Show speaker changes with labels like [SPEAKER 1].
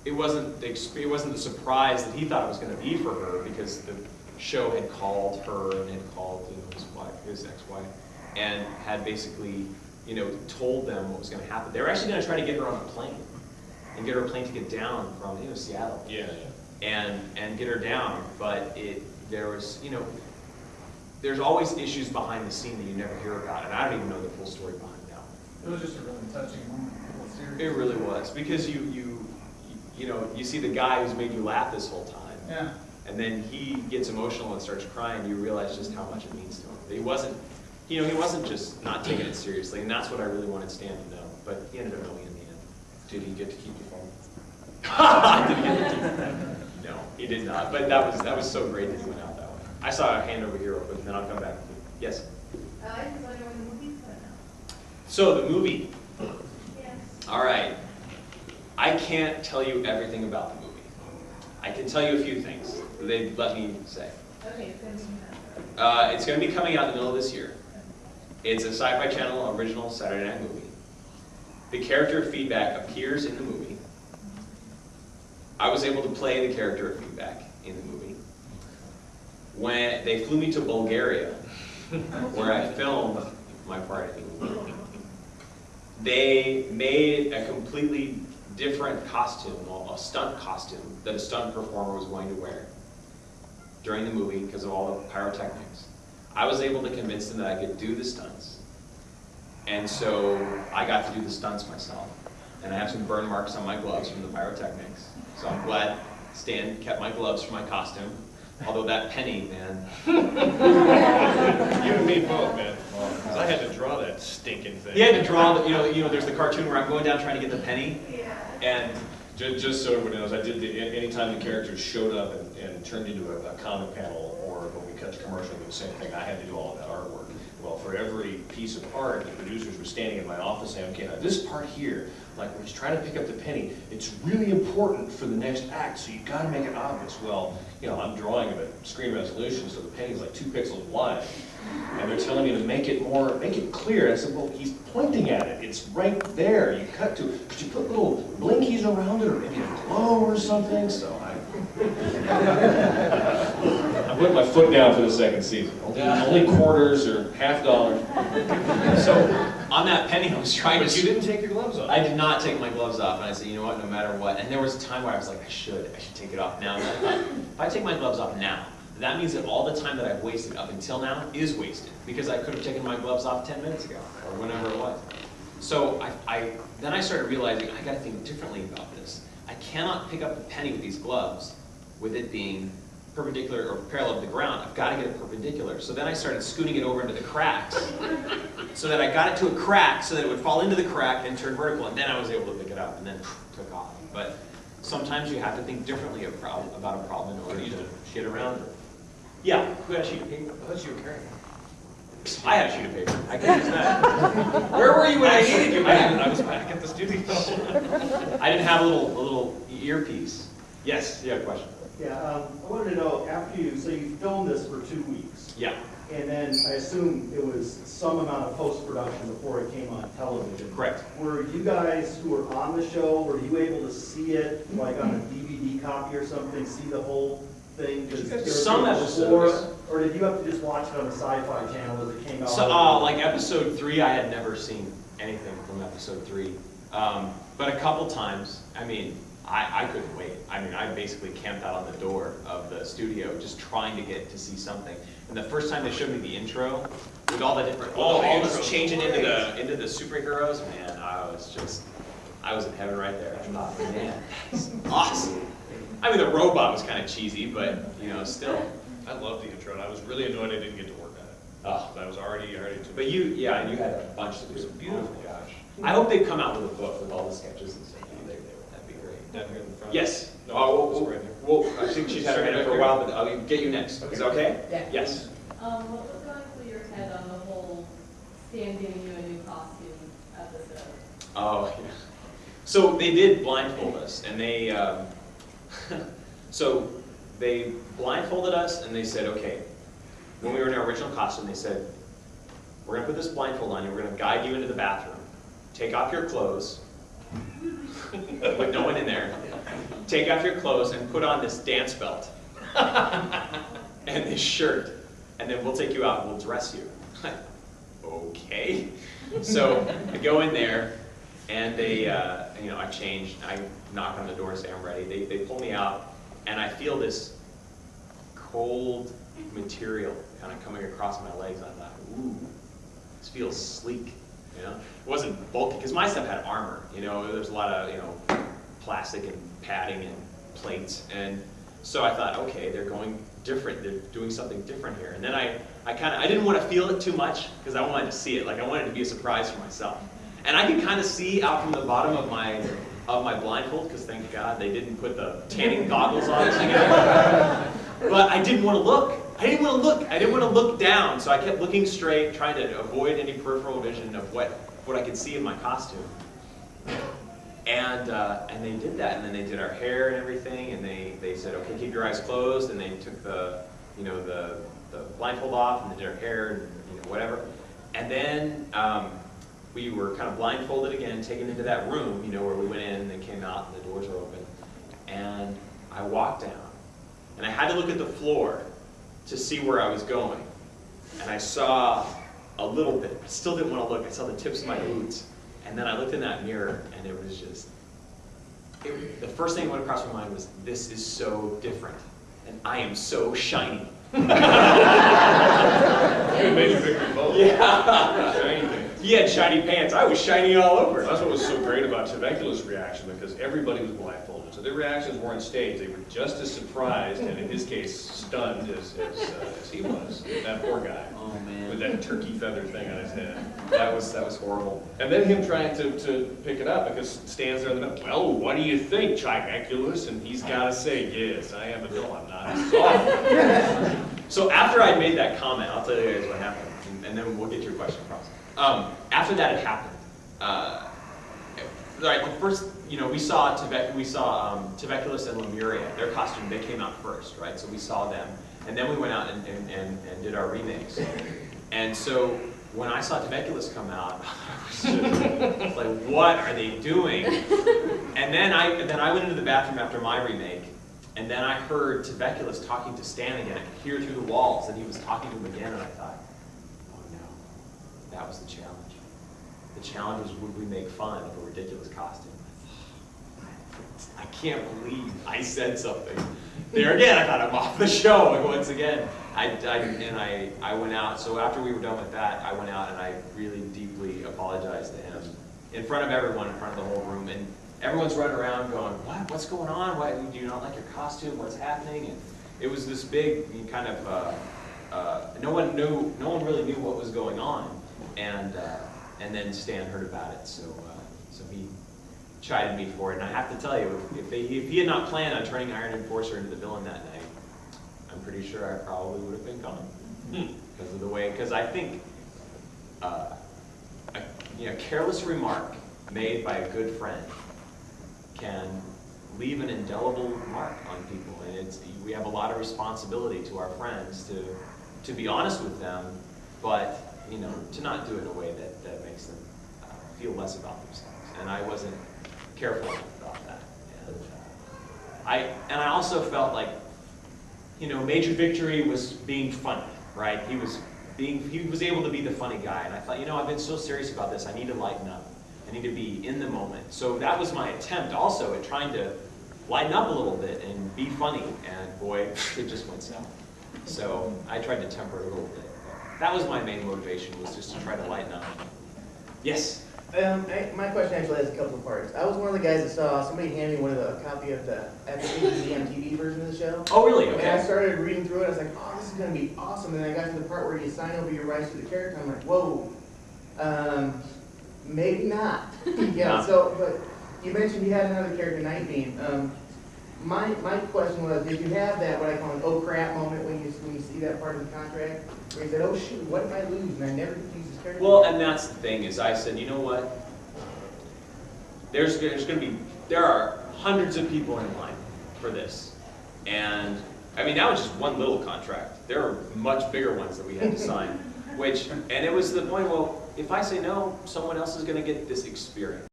[SPEAKER 1] it wasn't the surprise that he thought it was going to be for her, because the show had called her and had called his ex-wife, and had basically told them what was going to happen. They were actually going to try to get her on a plane and get her a plane ticket down from Seattle.
[SPEAKER 2] Yeah.
[SPEAKER 1] And get her down, but there's always issues behind the scene that you never hear about, and I don't even know the full story behind that one.
[SPEAKER 3] It was just a really touching moment.
[SPEAKER 1] It really was, because you see the guy who's made you laugh this whole time,
[SPEAKER 3] yeah,
[SPEAKER 1] and then he gets emotional and starts crying. You realize just how much it means to him. That he wasn't just not taking it seriously, and that's what I really wanted Stan to know. But he ended up knowing in the end.
[SPEAKER 2] Did he get to keep the phone?
[SPEAKER 1] Did he get to keep it? No, he did not. But that was so great that he went out that way. I saw a hand over here real quick, and then I'll come back. Yes.
[SPEAKER 4] I just wonder when the movie's coming out.
[SPEAKER 1] So the movie.
[SPEAKER 4] Yes.
[SPEAKER 1] All right. I can't tell you everything about the movie. I can tell you a few things that they let me say.
[SPEAKER 4] Okay, it's going to be
[SPEAKER 1] It's going to be coming out in the middle of this year. It's a Sci-Fi Channel original Saturday night movie. The character of Feedback appears in the movie. I was able to play the character of Feedback in the movie. When they flew me to Bulgaria, where I filmed my part in the movie, they made a completely different costume, a stunt costume, that a stunt performer was going to wear during the movie because of all the pyrotechnics. I was able to convince them that I could do the stunts. And so I got to do the stunts myself. And I have some burn marks on my gloves from the pyrotechnics. So I'm glad Stan kept my gloves for my costume. Although that penny, man.
[SPEAKER 2] You and me both, man. Because I had to draw that stinking thing.
[SPEAKER 1] He had to draw, there's the cartoon where I'm going down trying to get the penny.
[SPEAKER 4] Yeah.
[SPEAKER 1] And
[SPEAKER 2] Just so everyone knows, I did anytime the characters showed up and turned into a comic panel, or when we cut to commercial, the same thing. I had to do all of that artwork. Well, for every piece of art, the producers were standing in my office saying, okay, now this part here, like when he's trying to pick up the penny, it's really important for the next act, so you've got to make it obvious. Well, I'm drawing it at screen resolution, so the penny's like 2 pixels wide. And they're telling me to make it clear. I said, well, he's pointing at it. It's right there. You cut to it. Could you put little blinkies around it, or maybe a glow or something? So I put my foot down for the second season. Only quarters or $50.
[SPEAKER 1] so on that penny, I was trying
[SPEAKER 2] But you didn't take your gloves off.
[SPEAKER 1] I did not take my gloves off, and I said, you know what, no matter what. And there was a time where I was like, I should take it off now. And I thought, if I take my gloves off now, that means that all the time that I've wasted up until now is wasted, because I could have taken my gloves off 10 minutes ago, or whenever it was. So then I started realizing, I gotta think differently about this. I cannot pick up the penny with these gloves with it being perpendicular or parallel to the ground. I've got to get it perpendicular. So then I started scooting it over into the cracks so that I got it to a crack so that it would fall into the crack and turn vertical, and then I was able to pick it up and then took off. But sometimes you have to think differently about a problem in order to get around it. Yeah, who had a sheet of paper?
[SPEAKER 2] I thought you were carrying it.
[SPEAKER 1] I had a sheet of paper. I can use that. Where were you when I needed you, man?
[SPEAKER 2] I was back at the studio.
[SPEAKER 1] I didn't have a little earpiece. Yes, you have a question.
[SPEAKER 5] Yeah, I wanted to know, so you filmed this for 2 weeks.
[SPEAKER 1] Yeah.
[SPEAKER 5] And then I assume it was some amount of post-production before it came on television.
[SPEAKER 1] Correct.
[SPEAKER 5] Were you guys who were on the show, were you able to see it like on a DVD copy or something, see the whole thing?
[SPEAKER 1] Some episodes.
[SPEAKER 5] Or did you have to just watch it on the Sci-Fi Channel as it came out?
[SPEAKER 1] So, like episode 3, I had never seen anything from episode 3. But a couple times, I couldn't wait. I basically camped out on the door of the studio just trying to get to see something. And the first time they showed me the intro, with all the different, all this changing into the superheroes, man, I was in heaven right there. I thought, man, that's awesome. The robot was kind of cheesy, but, still.
[SPEAKER 2] I love the intro, and I was really annoyed I didn't get to work on it.
[SPEAKER 1] Oh.
[SPEAKER 2] I was already too.
[SPEAKER 1] But you had a bunch to do.
[SPEAKER 2] It was beautiful.
[SPEAKER 1] Oh my gosh. I hope they come out with a book with all the sketches and stuff. That'd be great.
[SPEAKER 2] Down here in the front?
[SPEAKER 1] Yes.
[SPEAKER 2] No,
[SPEAKER 1] Right I think she's had her hand up for a while, but I'll get you next. Is that okay?
[SPEAKER 4] Yeah.
[SPEAKER 1] Yes.
[SPEAKER 4] What was going through your head on the whole Stan giving you a new costume episode?
[SPEAKER 1] Oh, yeah. So they did blindfold us, and they they blindfolded us, and they said, okay, when we were in our original costume, they said, we're going to put this blindfold on you, we're going to guide you into the bathroom, take off your clothes, with no one in there, take off your clothes and put on this dance belt and this shirt, and then we'll take you out and we'll dress you. Okay. So I go in there, and they, I change, I knock on the door, say I'm ready. They pull me out, and I feel this cold material kind of coming across my legs. And I thought, ooh, this feels sleek. You know, it wasn't bulky because my stuff had armor. You know, there's a lot of plastic and padding and plates, and so I thought, okay, they're going different. They're doing something different here. And then I didn't want to feel it too much because I wanted to see it. Like I wanted it to be a surprise for myself. And I could kind of see out from the bottom of my blindfold, because thank God they didn't put the tanning goggles on us again. But I didn't want to look. I didn't want to look down, so I kept looking straight, trying to avoid any peripheral vision of what I could see in my costume. And they did that, and then they did our hair and everything, and they said, okay, keep your eyes closed, and they took the blindfold off, and they did our hair, and whatever. And then we were kind of blindfolded again, taken into that room, where we went in, and they came out, and the doors were open. And I walked down, and I had to look at the floor to see where I was going. And I saw a little bit. I still didn't want to look. I saw the tips of my boots. And then I looked in that mirror, and it was just, the first thing that went across my mind was, this is so different, and I am so shiny.
[SPEAKER 2] You made your victory both.
[SPEAKER 1] Yeah.
[SPEAKER 2] Shiny thing.
[SPEAKER 1] He had shiny pants. I was shiny all over.
[SPEAKER 2] That's what was so great about Temecula's reaction, because everybody was blindfolded. So their reactions weren't staged. They were just as surprised, and in his case, stunned as he was. That poor guy.
[SPEAKER 1] Oh, man.
[SPEAKER 2] With that turkey feather thing on his head.
[SPEAKER 1] That was horrible.
[SPEAKER 2] And then him trying to pick it up, because Stan's there in the middle. Well, what do you think, Trimeculus? And he's got to say, yes, I am, but no, I'm not.
[SPEAKER 1] So after I made that comment, I'll tell you guys what happened, and then we'll get to your question, Pross. After that had happened, right, the first, we saw Teveculus and Lemuria, their costume, they came out first, right? So we saw them, and then we went out and did our remakes. And so when I saw Teveculus come out, I was just like, what are they doing? And then I went into the bathroom after my remake, and then I heard Teveculus talking to Stan again. I could hear through the walls that he was talking to him again, and I thought, oh no, that was the challenge. The challenge was, would we make fun of a ridiculous costume? I can't believe I said something. There again, I thought I'm off the show. And once again, I went out. So after we were done with that, I went out and I really deeply apologized to him in front of everyone, in front of the whole room. And everyone's running around going, what? What's going on? Why do you not like your costume? What's happening? And it was this big kind of, no one really knew what was going on. And then Stan heard about it, so he chided me for it. And I have to tell you, if he had not planned on turning Iron Enforcer into the villain that night, I'm pretty sure I probably would have been gone because of the way. Because I think a careless remark made by a good friend can leave an indelible mark on people, and we have a lot of responsibility to our friends to be honest with them, but to not do it in a way that makes them feel less about themselves. And I wasn't careful about that. And I also felt like, Major Victory was being funny, right? He was able to be the funny guy, and I thought, I've been so serious about this. I need to lighten up. I need to be in the moment. So that was my attempt also at trying to lighten up a little bit and be funny. And boy, it just went south. So I tried to temper it a little bit. That was my main motivation, was just to try to lighten up. Yes?
[SPEAKER 6] My question actually has a couple of parts. I was one of the guys that saw somebody hand me a copy of the MTV version of the show.
[SPEAKER 1] Oh, really? Okay.
[SPEAKER 6] And I started reading through it. I was like, oh, this is going to be awesome. And then I got to the part where you sign over your rights to the character. I'm like, whoa, maybe not. Yeah. So, but you mentioned you had another character, Nightbeam. My question was, did you have that, what I call an oh crap moment when you see that part of the contract? Where you said, oh shoot, what if I lose? And I never get to use this character.
[SPEAKER 1] Well, and that's the thing, is I said, you know what? There are hundreds of people in line for this. And, I mean, that was just one little contract. There are much bigger ones that we had to sign. And it was the point, well, if I say no, someone else is going to get this experience.